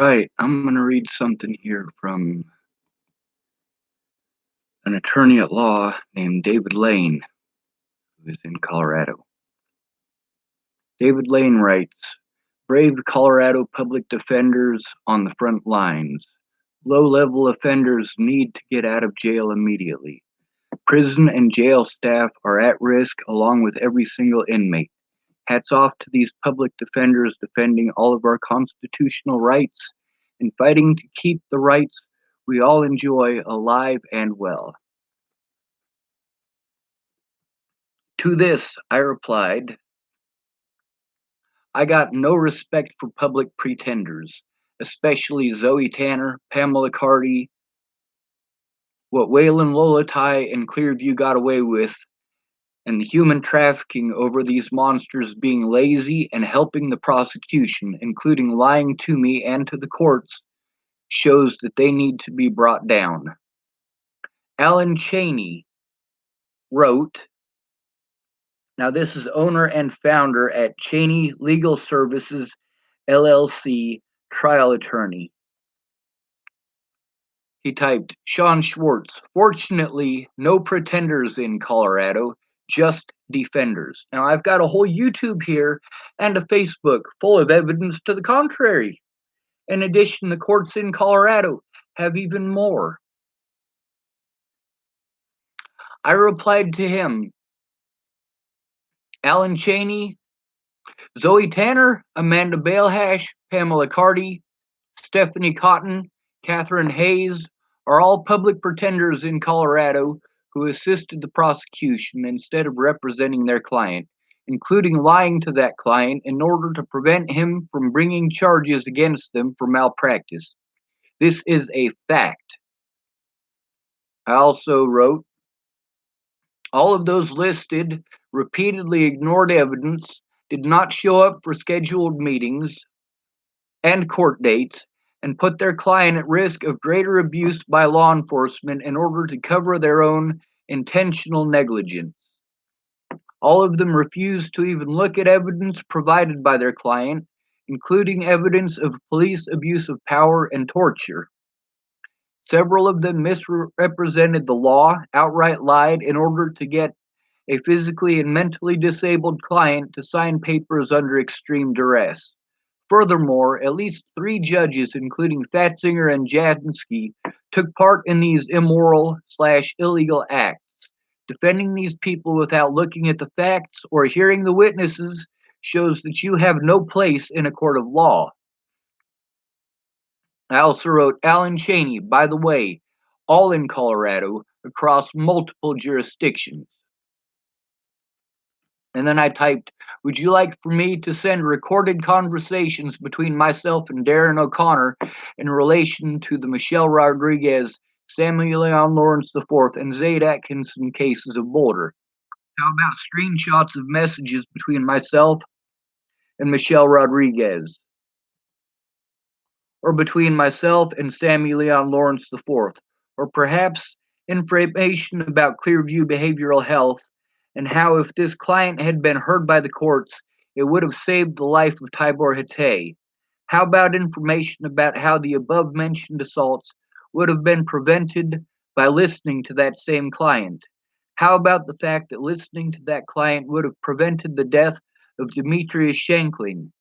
right, I'm going to read something here from an attorney at law named David Lane, who is in Colorado. David Lane writes, brave Colorado public defenders on the front lines. Low-level offenders need to get out of jail immediately. Prison and jail staff are at risk along with every single inmate. Hats off to these public defenders defending all of our constitutional rights and fighting to keep the rights we all enjoy alive and well. To this, I replied, I got no respect for public pretenders, especially Zoe Tanner, Pamela Cardi. What Waylon Lolatai and Clearview got away with, and the human trafficking over these monsters being lazy and helping the prosecution, including lying to me and to the courts, shows that they need to be brought down. Alan Chaney wrote, now this is owner and founder at Chaney Legal Services, LLC, trial attorney. He typed, Sean Schwartz, fortunately, no pretenders in Colorado, just defenders. Now, I've got a whole YouTube here and a Facebook full of evidence to the contrary. In addition, the courts in Colorado have even more. I replied to him, Alan Chaney, Zoe Tanner, Amanda Balehash, Pamela Cardi, Stephanie Cotton, Catherine Hayes are all public pretenders in Colorado who assisted the prosecution instead of representing their client, including lying to that client in order to prevent him from bringing charges against them for malpractice. This is a fact. I also wrote, all of those listed repeatedly ignored evidence, did not show up for scheduled meetings and court dates, and put their client at risk of greater abuse by law enforcement in order to cover their own intentional negligence. All of them refused to even look at evidence provided by their client, including evidence of police abuse of power and torture. Several of them misrepresented the law, outright lied in order to get a physically and mentally disabled client to sign papers under extreme duress. Furthermore, at least 3 judges, including Fatzinger and Jansky, took part in these immoral/illegal acts. Defending these people without looking at the facts or hearing the witnesses shows that you have no place in a court of law. I also wrote, Alan Chaney, by the way, all in Colorado, across multiple jurisdictions. And then I typed, would you like for me to send recorded conversations between myself and Darren O'Connor in relation to the Michelle Rodriguez, Samuel Leon Lawrence IV, and Zaid Atkinson cases of Boulder? How about screenshots of messages between myself and Michelle Rodriguez? Or between myself and Samuel Leon Lawrence IV? Or perhaps information about Clearview Behavioral Health and how if this client had been heard by the courts, it would have saved the life of Tibor Hatay? How about information about how the above-mentioned assaults would have been prevented by listening to that same client? How about the fact that listening to that client would have prevented the death of Demetrius Shankling?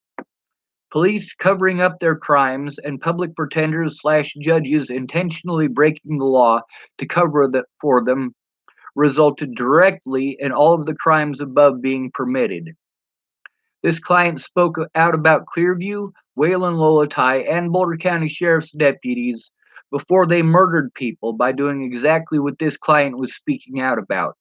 Police covering up their crimes and public pretenders/judges intentionally breaking the law to cover for them resulted directly in all of the crimes above being permitted. This client spoke out about Clearview, Waylon Lolatai, and Boulder County Sheriff's deputies before they murdered people by doing exactly what this client was speaking out about.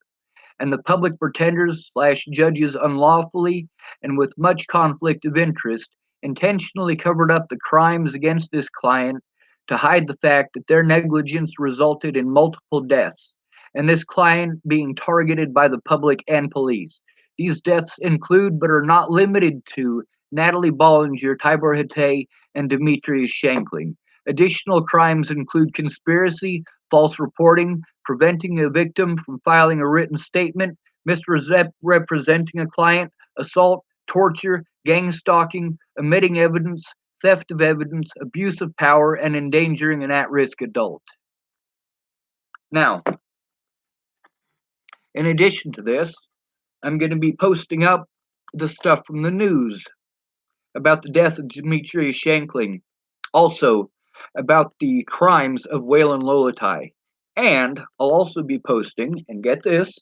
And the public pretenders/judges unlawfully and with much conflict of interest intentionally covered up the crimes against this client to hide the fact that their negligence resulted in multiple deaths, and this client being targeted by the public and police. These deaths include, but are not limited to, Natalie Bollinger, Tibor Hatay, and Demetrius Shankling. Additional crimes include conspiracy, false reporting, preventing a victim from filing a written statement, misrepresenting a client, assault, torture, gang stalking, omitting evidence, theft of evidence, abuse of power, and endangering an at-risk adult. Now, in addition to this, I'm going to be posting up the stuff from the news about the death of Demetrius Shankling, also about the crimes of Waylon Lolatai. And I'll also be posting, and get this,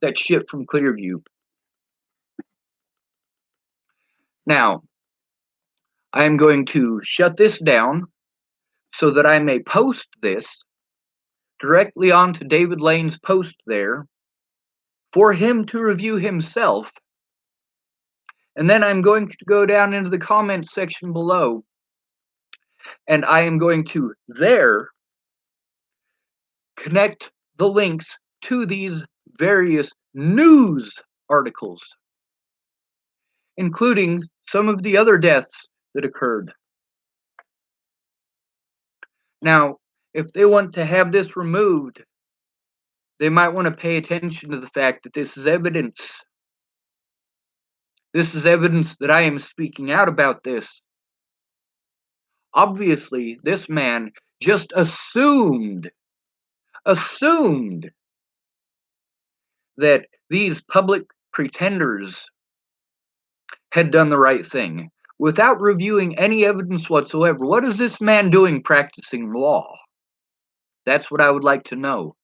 that shit from Clearview. Now, I am going to shut this down so that I may post this directly onto David Lane's post there for him to review himself. And then I'm going to go down into the comments section below, and I am going to there connect the links to these various news articles, including some of the other deaths that occurred. Now, if they want to have this removed, they might want to pay attention to the fact that this is evidence. This is evidence that I am speaking out about this. Obviously, this man just assumed that these public pretenders had done the right thing without reviewing any evidence whatsoever. What is this man doing practicing law? That's what I would like to know.